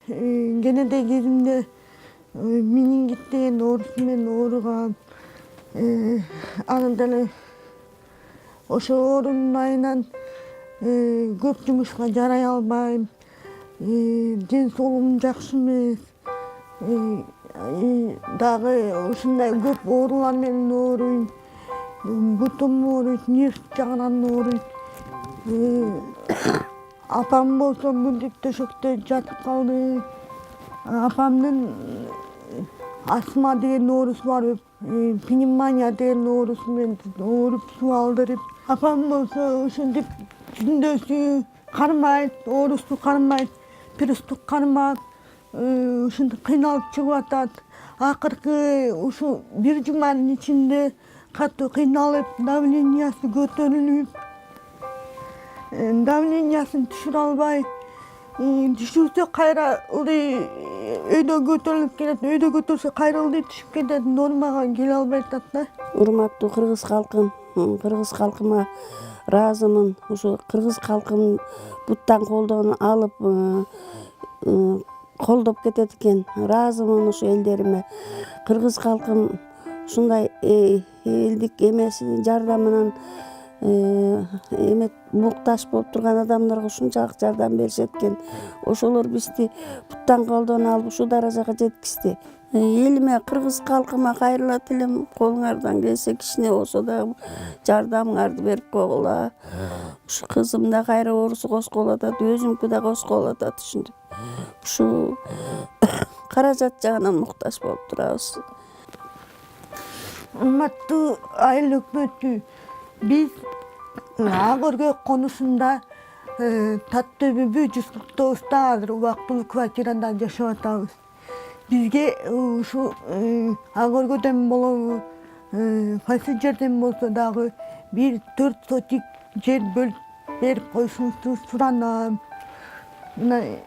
Кенеде кезимде менингит деген оорусу менен ооругам. Анан деле ошо оорунун айынан көп жумушка жарай албайм. Ден соолугум жакшы эмес. Дагы ушундай көп оорулар менен ооруйм. Бутум ооруйт, нерв жагынан ооруйт. Апам болсо мурдик төшөктө жатып калды. Апамдын астма деген оорусу бар, пневмония деген оорусу менен ооруп суу алдырып. Апам болсо ушинтип түндөсү кармайт, оорусу кармайт, приступ кармап, ушинтип кыйналып чыгып атат. Акыркы ушу бир жуманын ичинде катуу кыйналып, давлениясы көтөрүлүп, давлениясын түшүрө албай, түшүрсө кайра ылдый өйдө көтөрүлүп келет, өйдө көтөрсө кайра ылдый түшүп кетет, нормага келе албай атат да. Урматтуу кыргыз калкым, кыргыз калкыма ыраазымын. Ушу кыргыз калкым буттан колдоон алып колдоп кетет экен. Ыраазымын ушу элдериме. Кыргыз калкым ушундай элдик эмесинин жардамынан муктаж болуп турган адамдарга ушунчалык жардам беришет экен. Ошолор бизди буттан колдоон алып ушул даражага жеткизди. Элиме, кыргыз калкыма кайрылат элем. Колуңардан келсе кичине болсо дагы жардамыңарды берип койгула. Ушу кызым да кайра оорусу козголуп атат, өзүмкү да козголуп атат. Ушинтип ушу каражат жагынан муктаж болуп турабыз. Урматтуу айыл өкмөтү, биз Ак өргөк конушунда Таттөбүбү 149-та азыр убактылуу квартирада жашап атабыз. Бизге ушу Ак өргөдөн болобу, кайсы жерден болсо дагы 1-4 сотик жер бөлүп берип койушуңузду суранам. Мына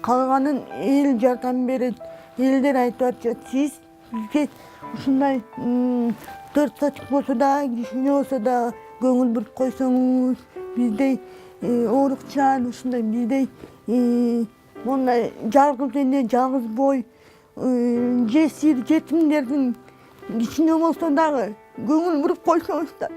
калганын эл жардам берет. Элдер айтып атышат, сиз бизге ушундай 4 сотик болсо да, кичине болсо да көңүл буруп койсоңуз, биздей оорукчан, ушундай биздей мондай жалгыз эне, жалгыз бой, жесир, жетимдердин кичине болсо дагы көңүл буруп койсоңуз да